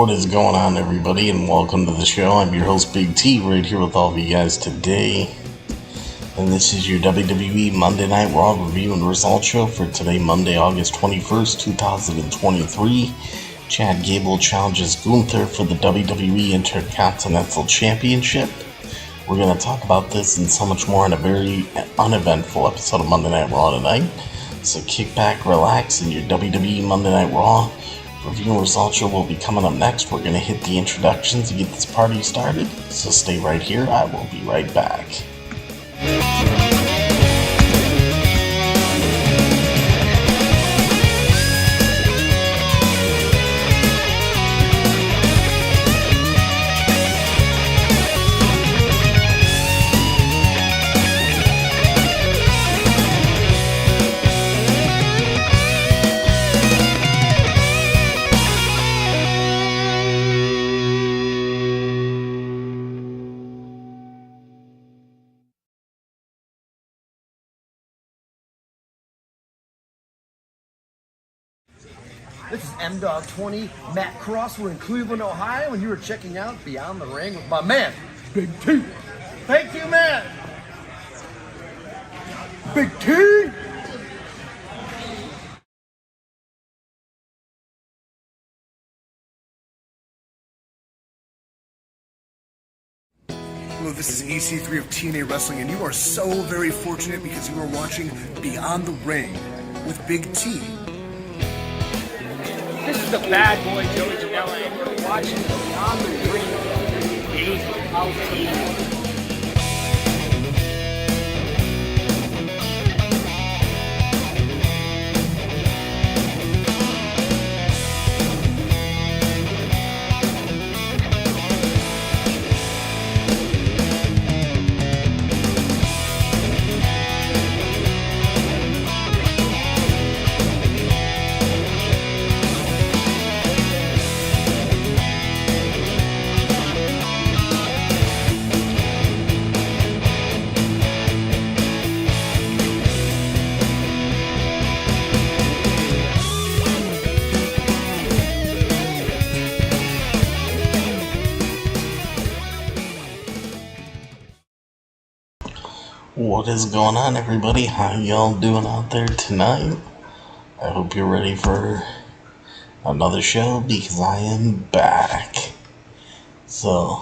What is going on, everybody, and welcome to the show. I'm your host, Big T, right here with all of you guys today. And this is your WWE Monday Night Raw review and result show for today, Monday, August 21st, 2023. Chad Gable challenges Gunther for the WWE Intercontinental Championship. We're going to talk about this and so much more in a very uneventful episode of Monday Night Raw tonight. So kick back, relax, and your WWE Monday Night Raw review and result show will be coming up next. We're going to hit the introductions to get this party started. So stay right here. I will be right back. This is M-Dog 20, Matt Cross. We're in Cleveland, Ohio, and you are checking out Beyond the Ring with my man, Big T. Thank you, man. Big T. Hello, this is EC3 of TNA Wrestling, and you are so very fortunate because you are watching Beyond the Ring with Big T. This is the bad boy Joey Janela, and you're watching Beyond the Ring. AOT. What is going on, everybody? How y'all doing out there tonight? I hope you're ready for another show because I am back. So,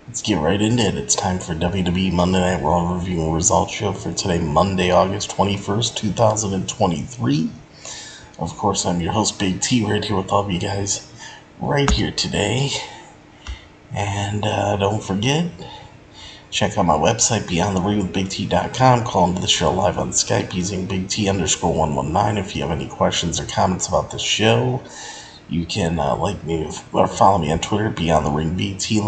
let's get right into it. It's time for WWE Monday Night Raw review and results show for today, Monday, August 21st, 2023. Of course, I'm your host, Big T, right here with all of you guys right here today. And don't forget, Check out my website, beyondtheringwithbigt.com. Call into the show live on Skype using BigT_119. If you have any questions or comments about the show, you can like me or follow me on Twitter, BeyondTheRingBT.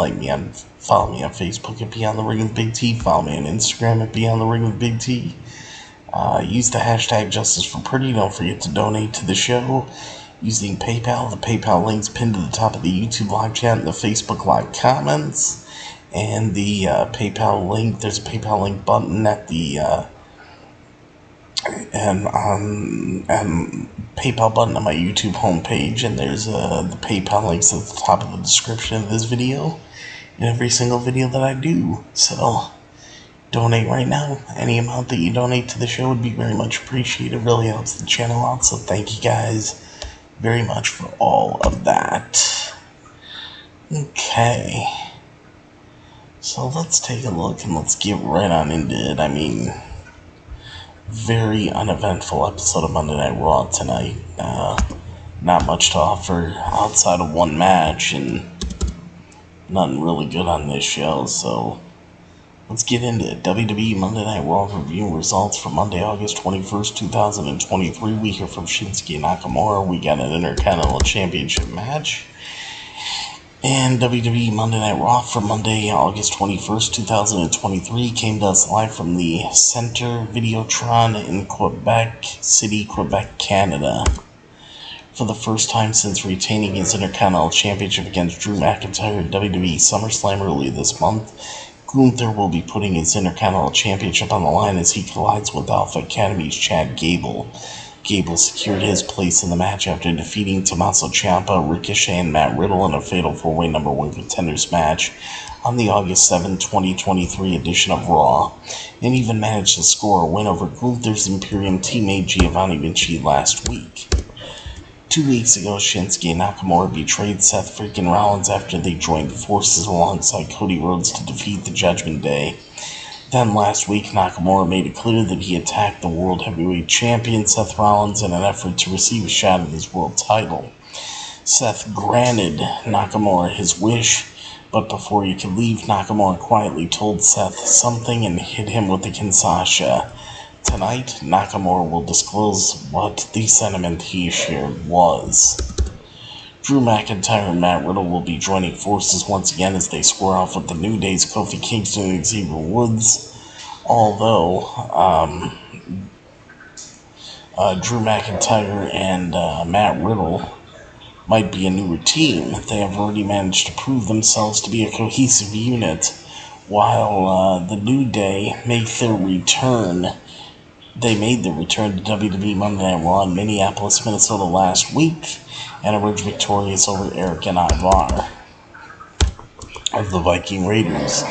Follow me on Facebook at Beyond the Ring with Big T. Follow me on Instagram at Beyond the Ring with Big T. Use the hashtag Justice for Pretty. Don't forget to donate to the show using PayPal. The PayPal link's pinned to the top of the YouTube live chat and the Facebook live comments. And the PayPal link, there's a PayPal link button at the PayPal button on my YouTube homepage, and there's the PayPal links at the top of the description of this video and every single video that I do. So donate right now. Any amount that you donate to the show would be very much appreciated. It really helps the channel out. So thank you guys very much for all of that. Okay. So let's take a look and let's get right on into it. I mean, very uneventful episode of Monday Night Raw tonight. Not much to offer outside of one match, and nothing really good on this show. So let's get into it. WWE Monday Night Raw review results for Monday, August 21st, 2023. We hear from Shinsuke Nakamura. We got an Intercontinental Championship match. And WWE Monday Night Raw for Monday, August 21st, 2023 came to us live from the Center Videotron in Quebec City, Quebec, Canada. For the first time since retaining his Intercontinental Championship against Drew McIntyre at WWE SummerSlam earlier this month, Gunther will be putting his Intercontinental Championship on the line as he collides with Alpha Academy's Chad Gable. Gable secured his place in the match after defeating Tommaso Ciampa, Ricochet, and Matt Riddle in a fatal 4-way number 1 contenders match on the August 7, 2023 edition of Raw, and even managed to score a win over Gunther's Imperium teammate Giovanni Vinci last week. 2 weeks ago, Shinsuke Nakamura betrayed Seth freaking Rollins after they joined forces alongside Cody Rhodes to defeat the Judgment Day. Then last week, Nakamura made it clear that he attacked the World Heavyweight Champion Seth Rollins in an effort to receive a shot at his world title. Seth granted Nakamura his wish, but before he could leave, Nakamura quietly told Seth something and hit him with the Kinshasa. Tonight, Nakamura will disclose what the sentiment he shared was. Drew McIntyre and Matt Riddle will be joining forces once again as they square off with the New Day's Kofi Kingston and Xavier Woods. Although Drew McIntyre and Matt Riddle might be a newer team, they have already managed to prove themselves to be a cohesive unit. While the New Day make their return, they made their return to WWE Monday Night Raw in Minneapolis, Minnesota last week, and emerged victorious over Eric and Ivar of the Viking Raiders.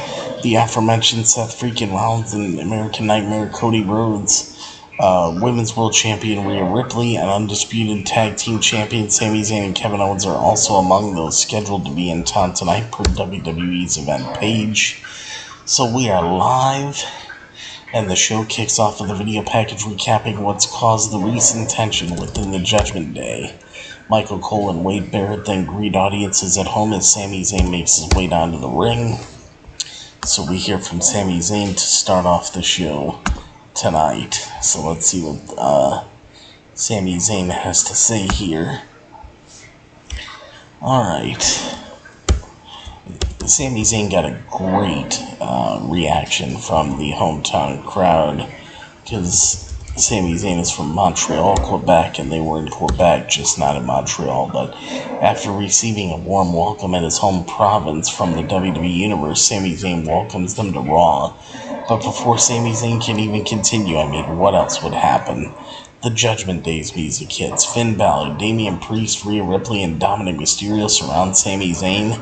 The aforementioned Seth freaking Rollins and American Nightmare Cody Rhodes, Women's World Champion Rhea Ripley, and Undisputed Tag Team Champion Sami Zayn and Kevin Owens are also among those scheduled to be in town tonight per WWE's event page. So we are live, and the show kicks off with a video package recapping what's caused the recent tension within the Judgment Day. Michael Cole and Wade Barrett then greet audiences at home as Sami Zayn makes his way down to the ring. So we hear from Sami Zayn to start off the show tonight. So let's see what Sami Zayn has to say here. Alright. Sami Zayn got a great reaction from the hometown crowd because Sami Zayn is from Montreal, Quebec, and they were in Quebec, just not in Montreal. But after receiving a warm welcome at his home province from the WWE Universe, Sami Zayn welcomes them to Raw. But before Sami Zayn can even continue, I mean, what else would happen? The Judgment Day's music hits. Finn Balor, Damian Priest, Rhea Ripley, and Dominic Mysterio surround Sami Zayn.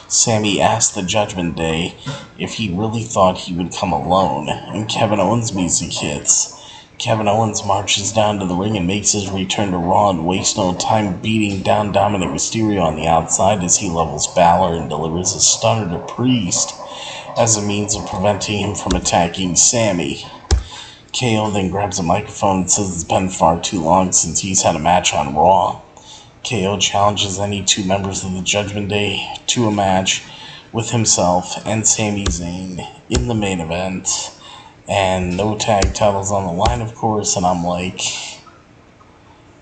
Sami asked the Judgment Day if he really thought he would come alone, and Kevin Owens' music hits. Kevin Owens marches down to the ring and makes his return to Raw and wastes no time beating down Dominic Mysterio on the outside as he levels Balor and delivers a stunner to Priest as a means of preventing him from attacking Sami. KO then grabs a microphone and says it's been far too long since he's had a match on Raw. KO challenges any two members of the Judgment Day to a match, with himself and Sami Zayn in the main event, and no tag titles on the line, of course, and I'm like,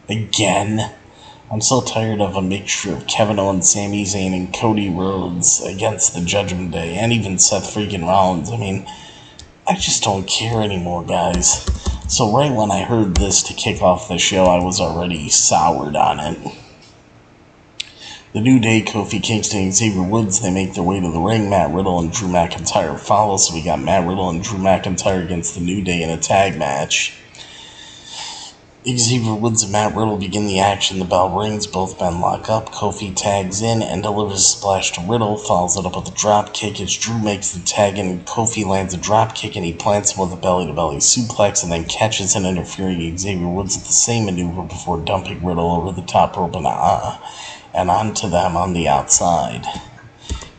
again? I'm so tired of a mixture of Kevin Owens, Sami Zayn, and Cody Rhodes against the Judgment Day, and even Seth freaking Rollins. I mean, I just don't care anymore, guys. So right when I heard this to kick off the show, I was already soured on it. The New Day, Kofi Kingston, and Xavier Woods, they make their way to the ring. Matt Riddle and Drew McIntyre follow, so we got Matt Riddle and Drew McIntyre against the New Day in a tag match. Xavier Woods and Matt Riddle begin the action. The bell rings, both men lock up. Kofi tags in and delivers a splash to Riddle, follows it up with a drop kick as Drew makes the tag and Kofi lands a drop kick and he plants him with a belly-to-belly suplex and then catches an interfering Xavier Woods at the same maneuver before dumping Riddle over the top rope and onto them on the outside.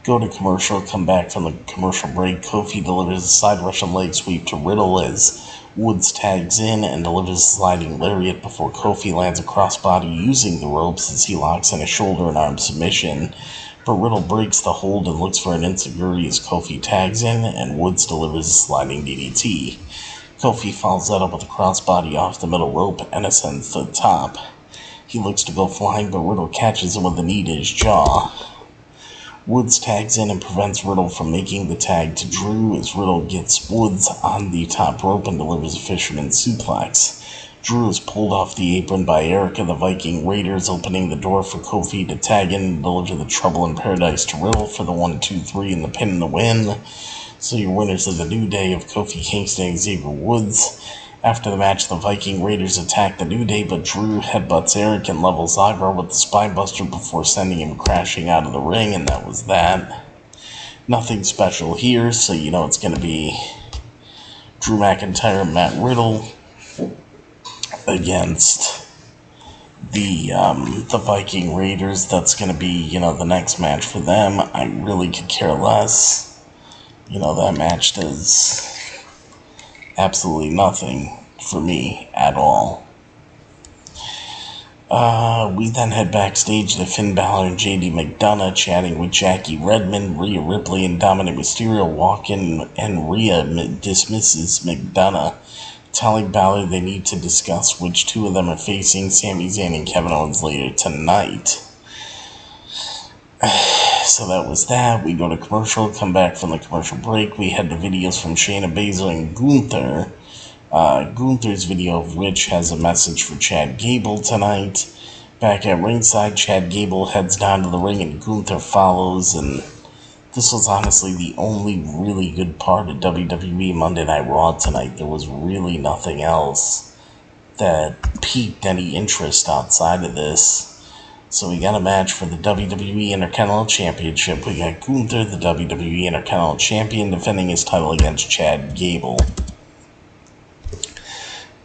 Go to commercial, come back from the commercial break. Kofi delivers a side Russian leg sweep to Riddle as Woods tags in and delivers a sliding lariat before Kofi lands a crossbody using the ropes as he locks in a shoulder and arm submission. But Riddle breaks the hold and looks for an enziguri as Kofi tags in and Woods delivers a sliding DDT. Kofi follows that up with a crossbody off the middle rope and ascends to the top. He looks to go flying, but Riddle catches him with a knee to his jaw. Woods tags in and prevents Riddle from making the tag to Drew as Riddle gets Woods on the top rope and delivers a fisherman's suplex. Drew is pulled off the apron by Erica the Viking Raiders, opening the door for Kofi to tag in and deliver the Trouble in Paradise to Riddle for the 1-2-3 and the pin and the win. So your winners of the New Day of Kofi Kingston and Xavier Woods. After the match, the Viking Raiders attack the New Day, but Drew headbutts Eric and levels Ivar with the Spinebuster before sending him crashing out of the ring, and that was that. Nothing special here, so you know it's going to be Drew McIntyre and Matt Riddle against the Viking Raiders. That's going to be, the next match for them. I really could care less. That match does absolutely nothing for me at all. We then head backstage to Finn Balor and JD McDonough chatting with Jackie Redmond. Rhea Ripley and Dominic Mysterio walk in and Rhea dismisses McDonough, telling Balor they need to discuss which two of them are facing Sami Zayn and Kevin Owens later tonight. So that was that. We go to commercial, come back from the commercial break. We had the videos from Shayna Baszler and Gunther. Gunther's video of which has a message for Chad Gable tonight. Back at ringside, Chad Gable heads down to the ring and Gunther follows. And this was honestly the only really good part of WWE Monday Night Raw tonight. There was really nothing else that piqued any interest outside of this. So we got a match for the WWE Intercontinental Championship. We got Gunther, the WWE Intercontinental Champion, defending his title against Chad Gable.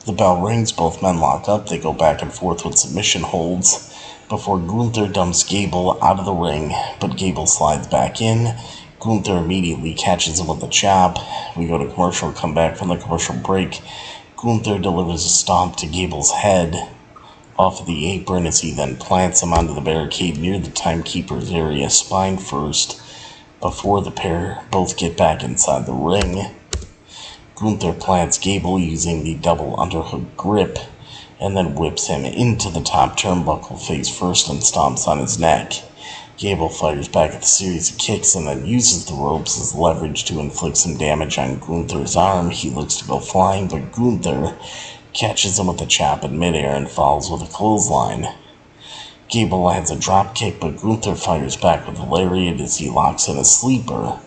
The bell rings, both men lock up. They go back and forth with submission holds before Gunther dumps Gable out of the ring, but Gable slides back in. Gunther immediately catches him with a chop. We go to commercial, come back from the commercial break. Gunther delivers a stomp to Gable's head off of the apron as he then plants him onto the barricade near the timekeeper's area, spine first, before the pair both get back inside the ring. Gunther plants Gable using the double underhook grip, and then whips him into the top turnbuckle face first and stomps on his neck. Gable fires back at the series of kicks and then uses the ropes as leverage to inflict some damage on Gunther's arm. He looks to go flying, but Gunther catches him with a chop in midair and falls with a clothesline. Gable lands a drop kick, but Gunther fires back with a lariat as he locks in a sleeper.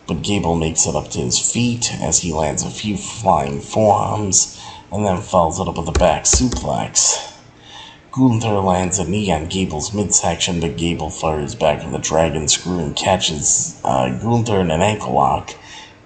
But Gable makes it up to his feet as he lands a few flying forearms and then follows it up with a back suplex. Gunther lands a knee on Gable's midsection, but Gable fires back with a dragon screw and catches Gunther in an ankle lock.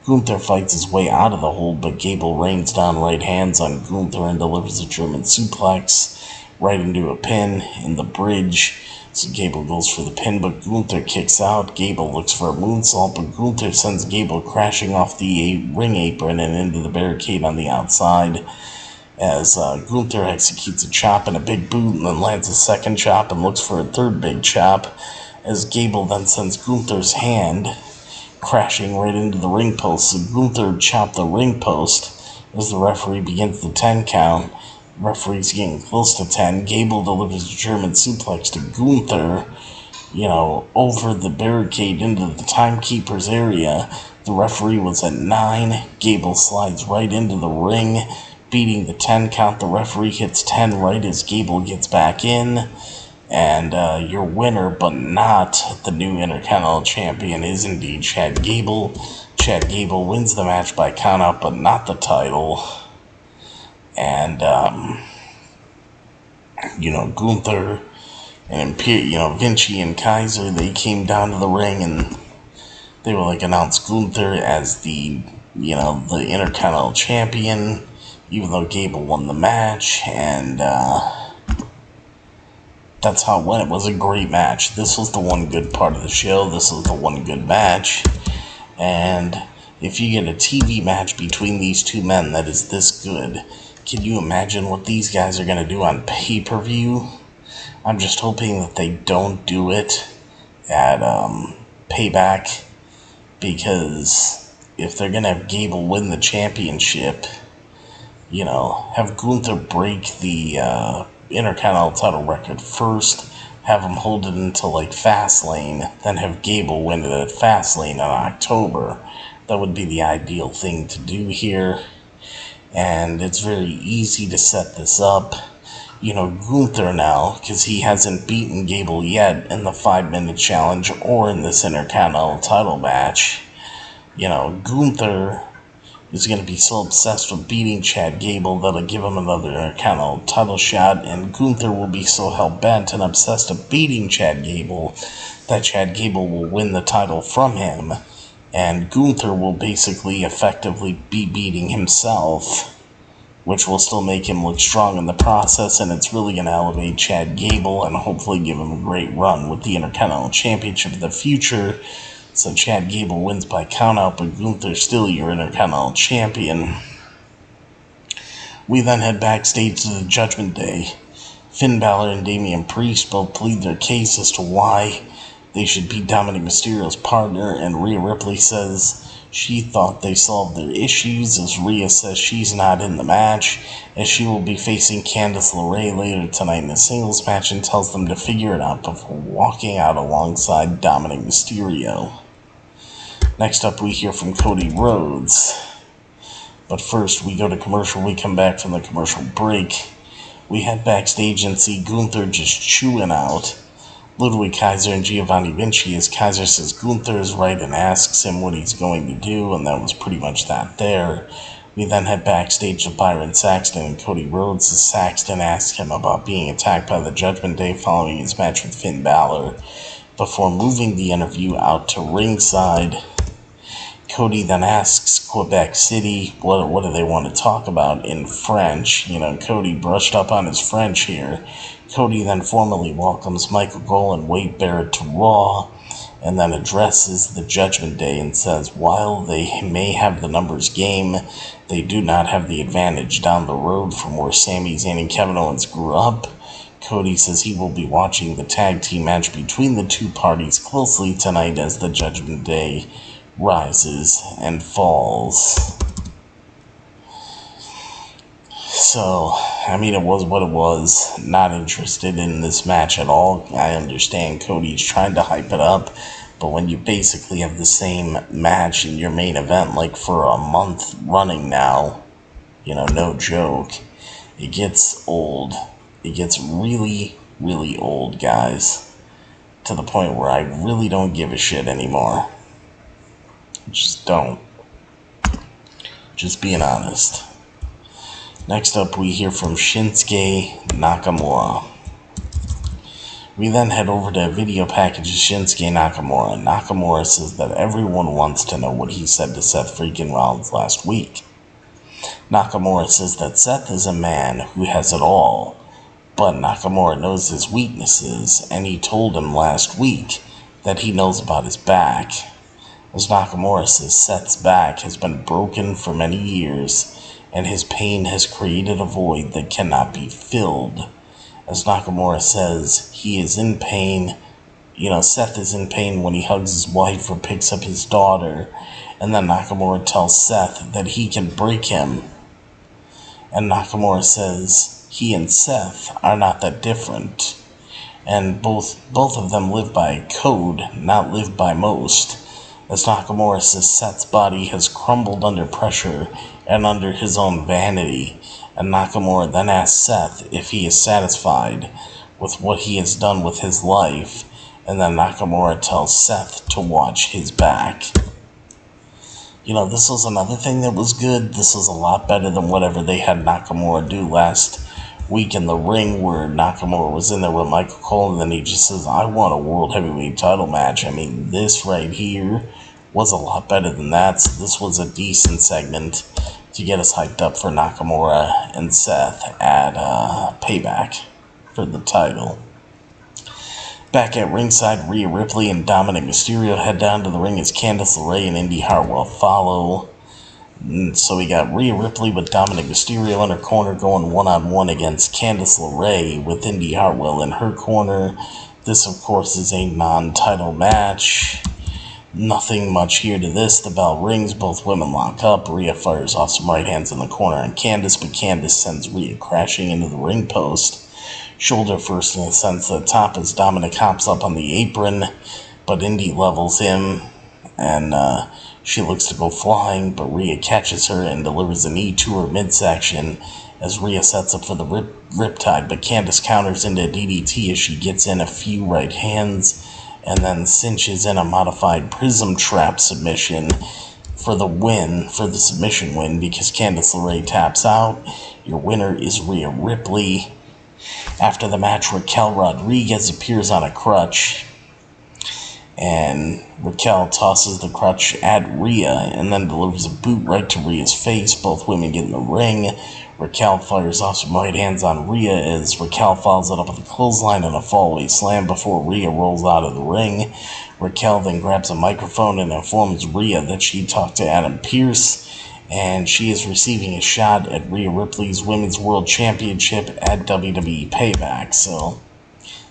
Gunther fights his way out of the hold, but Gable rains down right hands on Gunther and delivers a German suplex right into a pin in the bridge. So Gable goes for the pin, but Gunther kicks out. Gable looks for a moonsault, but Gunther sends Gable crashing off the ring apron and into the barricade on the outside as Gunther executes a chop and a big boot and then lands a second chop and looks for a third big chop as Gable then sends Gunther's hand crashing right into the ring post. So Gunther chopped the ring post as the referee begins the 10 count. The referee's getting close to 10. Gable delivers a German suplex to Gunther, over the barricade into the timekeeper's area. The referee was at 9. Gable slides right into the ring, beating the 10 count. The referee hits 10 right as Gable gets back in. And your winner, but not the new Intercontinental Champion, is indeed Chad Gable. Chad Gable wins the match by countout, but not the title. And, Gunther and, Vinci and Kaiser, they came down to the ring and they were announced Gunther as the Intercontinental Champion, even though Gable won the match. And, that's how it went. It was a great match. This was the one good part of the show. This was the one good match. And if you get a TV match between these two men that is this good, can you imagine what these guys are going to do on pay-per-view? I'm just hoping that they don't do it at Payback, because if they're going to have Gable win the championship, have Gunther break the Intercontinental title record first, have him hold it until Fastlane, then have Gable win it at Fastlane in October. That would be the ideal thing to do here, and it's very easy to set this up. Gunther now, because he hasn't beaten Gable yet in the 5-minute challenge or in this Intercontinental title match, Gunther is going to be so obsessed with beating Chad Gable that'll give him another Intercontinental title shot, and Gunther will be so hell-bent and obsessed with beating Chad Gable that Chad Gable will win the title from him, and Gunther will basically effectively be beating himself, which will still make him look strong in the process, and it's really going to elevate Chad Gable and hopefully give him a great run with the Intercontinental Championship in the future. So Chad Gable wins by countout, but Gunther's still your Intercontinental Champion. We then head backstage to the Judgment Day. Finn Balor and Damian Priest both plead their case as to why they should beat Dominic Mysterio's partner, and Rhea Ripley says she thought they solved their issues, as Rhea says she's not in the match, as she will be facing Candice LeRae later tonight in a singles match, and tells them to figure it out before walking out alongside Dominic Mysterio. Next up, we hear from Cody Rhodes. But first, we go to commercial. We come back from the commercial break. We head backstage and see Gunther just chewing out Ludwig Kaiser and Giovanni Vinci, as Kaiser says Gunther is right and asks him what he's going to do, and that was pretty much that there. We then head backstage to Byron Saxton and Cody Rhodes, as Saxton asks him about being attacked by the Judgment Day following his match with Finn Balor, before moving the interview out to ringside. Cody then asks Quebec City what do they want to talk about in French. Cody brushed up on his French here. Cody then formally welcomes Michael Cole and Wade Barrett to Raw, and then addresses the Judgment Day and says while they may have the numbers game, they do not have the advantage down the road from where Sami Zayn and Kevin Owens grew up. Cody says he will be watching the tag team match between the two parties closely tonight as the Judgment Day rises and falls. So, it was what it was. Not interested in this match at all. I understand Cody's trying to hype it up, but when you basically have the same match in your main event for a month running now, no joke, it gets old. It gets really, really old, guys, to the point where I really don't give a shit anymore. Just don't. Just being honest. Next up, we hear from Shinsuke Nakamura. We then head over to a video package of Shinsuke Nakamura. Nakamura says that everyone wants to know what he said to Seth freaking Rollins last week. Nakamura says that Seth is a man who has it all, but Nakamura knows his weaknesses, and he told him last week that he knows about his back. As Nakamura says, Seth's back has been broken for many years, and his pain has created a void that cannot be filled. As Nakamura says, he is in pain, Seth is in pain when he hugs his wife or picks up his daughter, and then Nakamura tells Seth that he can break him. And Nakamura says he and Seth are not that different. And both of them live by a code, not live by most. As Nakamura says Seth's body has crumbled under pressure and under his own vanity. And Nakamura then asks Seth if he is satisfied with what he has done with his life. And then Nakamura tells Seth to watch his back. This was another thing that was good. This was a lot better than whatever they had Nakamura do last week in the ring, where Nakamura was in there with Michael Cole, and then he just says, I want a World Heavyweight title match. I mean, this right here was a lot better than that. So this was a decent segment to get us hyped up for Nakamura and Seth at Payback for the title. Back at ringside, Rhea Ripley and Dominic Mysterio head down to the ring as Candice LeRae and Indy Hartwell follow. So we got Rhea Ripley with Dominic Mysterio in her corner going one-on-one against Candice LeRae with Indy Hartwell in her corner. This, of course, is a non-title match. Nothing much here to this. The bell rings, both women lock up. Rhea fires off some right hands in the corner on Candice, but Candice sends Rhea crashing into the ring post. Shoulder first and sends to the top as Dominic hops up on the apron, but Indy levels him, and she looks to go flying, but Rhea catches her and delivers a knee to her midsection as Rhea sets up for the riptide, but Candice counters into a DDT as she gets in a few right hands and then cinches in a modified prism trap submission for the win, for the submission win, because Candice LeRae taps out. Your winner is Rhea Ripley. After the match, Raquel Rodriguez appears on a crutch, and Raquel tosses the crutch at Rhea and then delivers a boot right to Rhea's face. Both women get in the ring. Raquel fires off some right hands on Rhea as Raquel follows it up with a clothesline and a fallaway slam before Rhea rolls out of the ring. Raquel then grabs a microphone and informs Rhea that she talked to Adam Pearce, and she is receiving a shot at Rhea Ripley's Women's World Championship at WWE Payback. So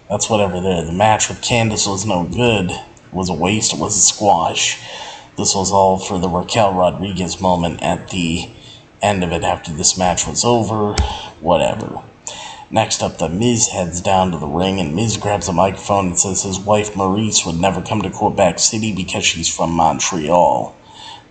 that's whatever there. The match with Candice was no good. It was a waste. It was a squash. This was all for the Raquel Rodriguez moment at the end of it after this match was over. Whatever. Next up, The Miz heads down to the ring, and Miz grabs a microphone and says his wife Maurice would never come to Quebec City because she's from Montreal.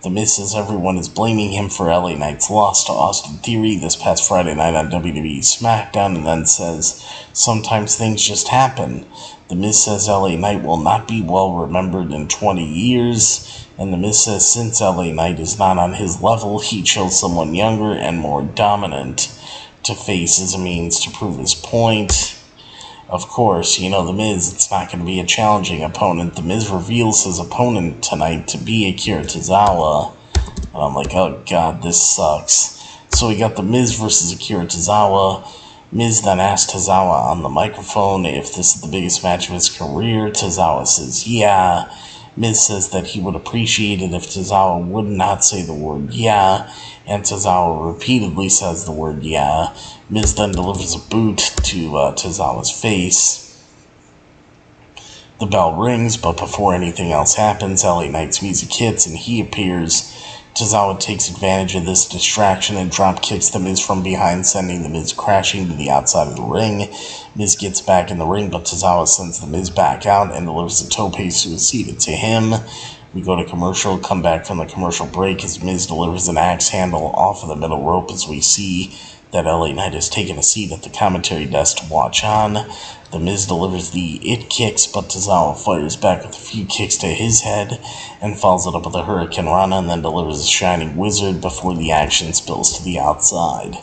The Miz says everyone is blaming him for LA Knight's loss to Austin Theory this past Friday night on WWE SmackDown, and then says, sometimes things just happen. The Miz says LA Knight will not be well remembered in 20 years, and The Miz says since LA Knight is not on his level, he chose someone younger and more dominant to face as a means to prove his point. Of course, The Miz, it's not going to be a challenging opponent. The Miz reveals his opponent tonight to be Akira Tozawa. And I'm like, oh god, this sucks. So we got The Miz versus Akira Tozawa. Miz then asks Tozawa on the microphone if this is the biggest match of his career. Tozawa says, yeah. Miz says that he would appreciate it if Tozawa would not say the word yeah, and Tozawa repeatedly says the word yeah. Miz then delivers a boot to Tozawa's face. The bell rings, but before anything else happens, LA Knight's music hits and he appears. Tozawa takes advantage of this distraction and drop kicks The Miz from behind, sending The Miz crashing to the outside of the ring. Miz gets back in the ring, but Tozawa sends The Miz back out and delivers a tope suicida to him. We go to commercial, come back from the commercial break as Miz delivers an axe handle off of the middle rope as we see that LA Knight has taken a seat at the commentary desk to watch on. The Miz delivers the it kicks, but Tozawa fires back with a few kicks to his head and follows it up with a Hurricane Rana and then delivers a Shining Wizard before the action spills to the outside.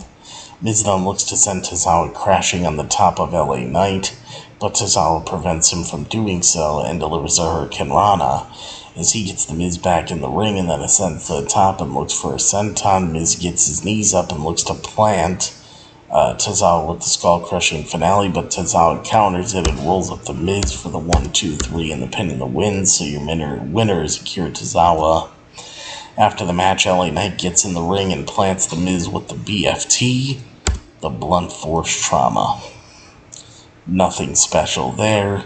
Miz then looks to send Tozawa crashing on the top of LA Knight, but Tozawa prevents him from doing so and delivers a Hurricane Rana. As he gets The Miz back in the ring and then ascends to the top and looks for a senton, Miz gets his knees up and looks to plant Tozawa with the skull-crushing finale, but Tozawa counters it and rolls up The Miz for the 1-2-3 and the pin in the win, so your winner is Akira Tozawa. After the match, LA Knight gets in the ring and plants The Miz with the BFT, the blunt force trauma. Nothing special there.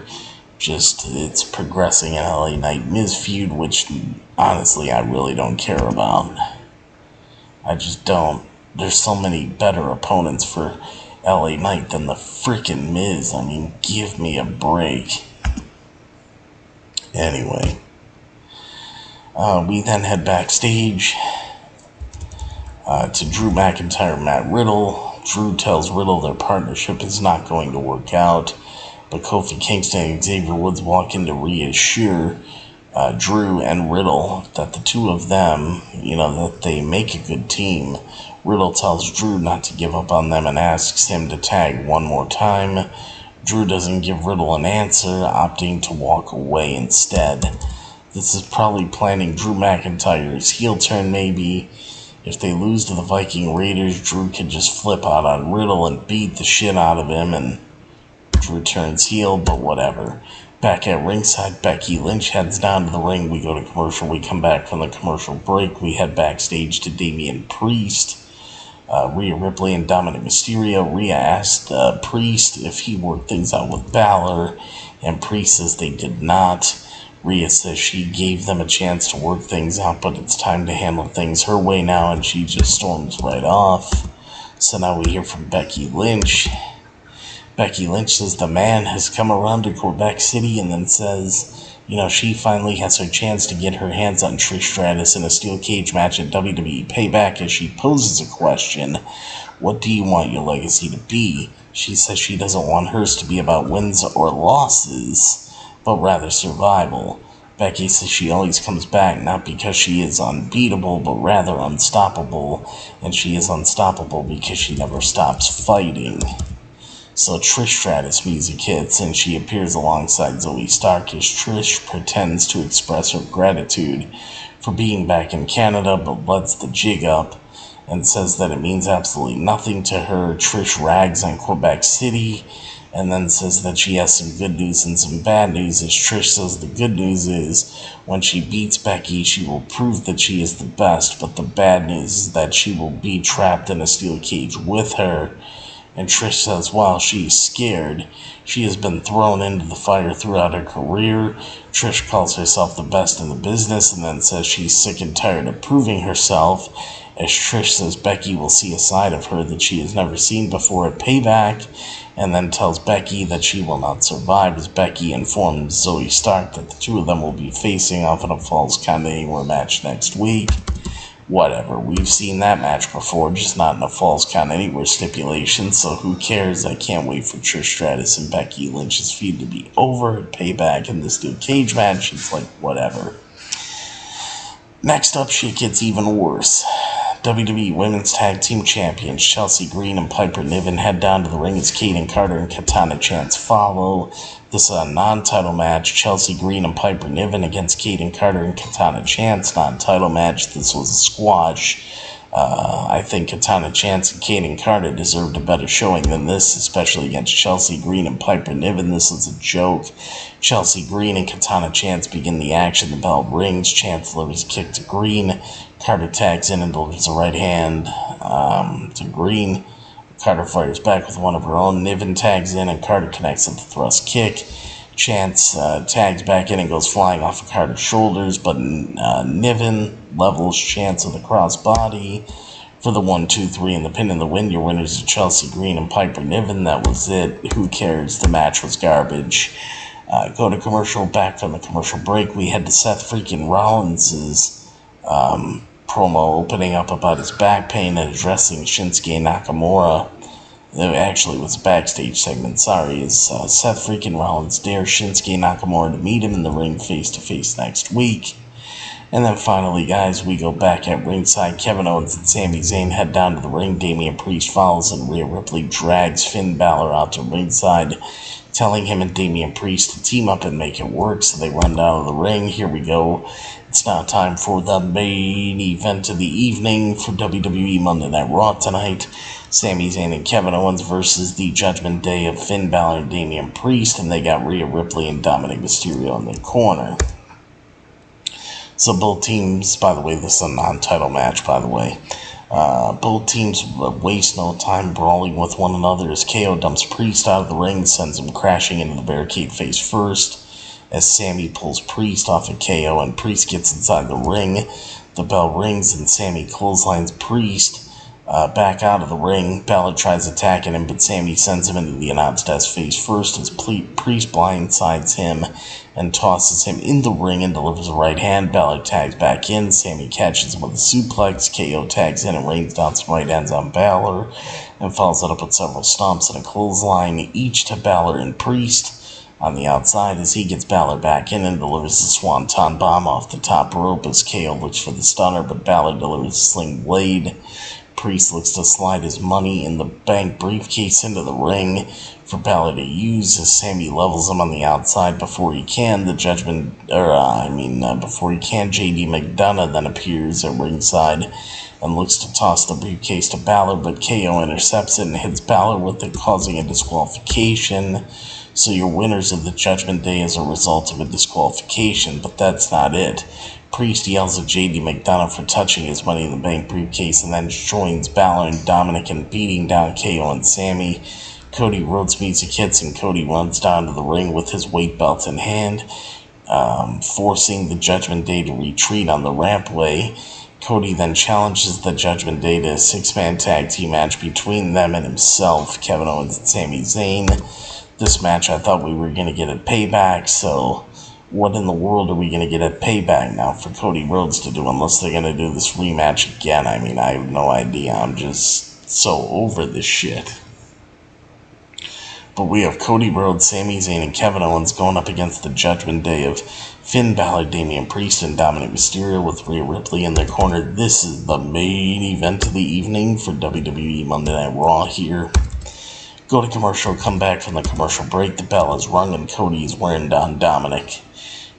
it's progressing in LA Knight Miz feud, which honestly I really don't care about. I just don't. There's so many better opponents for LA Knight than the freaking Miz. I mean, give me a break. Anyway, we then head backstage to Drew McIntyre and Matt Riddle. Drew tells Riddle their partnership is not going to work out, but Kofi Kingston and Xavier Woods walk in to reassure Drew and Riddle that the two of them, that they make a good team. Riddle tells Drew not to give up on them and asks him to tag one more time. Drew doesn't give Riddle an answer, opting to walk away instead. This is probably planning Drew McIntyre's heel turn, maybe. If they lose to the Viking Raiders, Drew could just flip out on Riddle and beat the shit out of him, and Drew turns heel, but whatever. Back at ringside, Becky Lynch heads down to the ring. We go to commercial. We come back from the commercial break. We head backstage to Damian Priest, Rhea Ripley, and Dominic Mysterio. Rhea asked Priest if he worked things out with Balor, and Priest says they did not. Rhea says she gave them a chance to work things out, but it's time to handle things her way now, and she just storms right off. So now we hear from Becky Lynch. Becky Lynch says the man has come around to Quebec City, and then says, she finally has her chance to get her hands on Trish Stratus in a steel cage match at WWE Payback, as she poses a question: what do you want your legacy to be? She says she doesn't want hers to be about wins or losses, but rather survival. Becky says she always comes back not because she is unbeatable, but rather unstoppable, and she is unstoppable because she never stops fighting. So Trish Stratus music hits, and she appears alongside Zoe Stark as Trish pretends to express her gratitude for being back in Canada, but lets the jig up and says that it means absolutely nothing to her. Trish rags on Quebec City and then says that she has some good news and some bad news, as Trish says the good news is when she beats Becky, she will prove that she is the best, but the bad news is that she will be trapped in a steel cage with her. And Trish says while she is scared, she has been thrown into the fire throughout her career. Trish calls herself the best in the business and then says she's sick and tired of proving herself, as Trish says Becky will see a side of her that she has never seen before at Payback, and then tells Becky that she will not survive, as Becky informs Zoe Stark that the two of them will be facing off in a Falls Count Anywhere match next week. Whatever, we've seen that match before, just not in a Falls Count Anywhere stipulation, so who cares? I can't wait for Trish Stratus and Becky Lynch's feud to be over at Payback in this new cage match. It's like, whatever. Next up, shit gets even worse. WWE Women's Tag Team Champions Chelsea Green and Piper Niven head down to the ring as Kaden Carter and Katana Chance follow. This is a non-title match. Chelsea Green and Piper Niven against Kaden Carter and Katana Chance. Non-title match. This was a squash. I think Katana Chance and Kaden Carter deserved a better showing than this, especially against Chelsea Green and Piper Niven. This is a joke. Chelsea Green and Katana Chance begin the action. The bell rings. Chance delivers a kick to Green. Carter tags in and delivers a right hand to Green. Carter fires back with one of her own. Niven tags in and Carter connects with the thrust kick. Chance tags back in and goes flying off of Carter's shoulders, but Niven levels Chance with a crossbody for the 1-2-3 and the pin in the win. Your winners are Chelsea Green and Piper Niven. That was it. Who cares? The match was garbage. Go to commercial. Back from the commercial break, we head to Seth freaking Rollins' promo opening up about his back pain and addressing Shinsuke Nakamura. It actually was a backstage segment, sorry, as Seth freaking Rollins dares Shinsuke Nakamura to meet him in the ring face-to-face next week. And then finally, guys, we go back at ringside. Kevin Owens and Sami Zayn head down to the ring. Damian Priest follows, and Rhea Ripley drags Finn Balor out to ringside, telling him and Damian Priest to team up and make it work, so they run down to the ring. Here we go. It's now time for the main event of the evening for WWE Monday Night Raw tonight. Sami Zayn and Kevin Owens versus the Judgment Day of Finn Balor and Damian Priest, and they got Rhea Ripley and Dominic Mysterio in the corner. So both teams, by the way, this is a non-title match, by the way. Both teams waste no time brawling with one another as KO dumps Priest out of the ring, sends him crashing into the barricade face first. as Sami pulls Priest off of KO and Priest gets inside the ring. The bell rings and Sami clotheslines Priest back out of the ring. Balor tries attacking him, but Sami sends him into the announce desk face first as Priest blindsides him and tosses him in the ring and delivers a right hand. Balor tags back in. Sami catches him with a suplex. KO tags in and rains down some right hands on Balor and follows it up with several stomps and a clothesline, each to Balor and Priest on the outside as he gets Balor back in and delivers the Swanton Bomb off the top rope as KO looks for the stunner, but Balor delivers a Sling Blade. Priest looks to slide his Money in the Bank briefcase into the ring for Balor to use as Sami levels him on the outside before he can. Before he can, JD McDonough then appears at ringside and looks to toss the briefcase to Balor, but KO intercepts it and hits Balor with it, causing a disqualification. So your winners of the Judgment Day as a result of a disqualification, but that's not it. Priest yells at JD McDonough for touching his Money in the Bank briefcase and then joins Balor and Dominic in beating down KO and Sami. Cody Rhodes music hits and Cody runs down to the ring with his weight belt in hand, forcing the Judgment Day to retreat on the rampway. Cody then challenges the Judgment Day to a 6-man tag team match between them and himself, Kevin Owens and Sami Zayn. This match I thought we were going to get at Payback, so what in the world are we going to get at Payback now for Cody Rhodes to do, unless they're going to do this rematch again? I mean, I have no idea. I'm just so over this shit. But we have Cody Rhodes, Sami Zayn, and Kevin Owens going up against the Judgment Day of Finn Balor, Damian Priest, and Dominic Mysterio with Rhea Ripley in their corner. This is the main event of the evening for WWE Monday Night Raw here. Go to commercial, come back from the commercial break. The bell is rung and Cody is wearing down Dominic.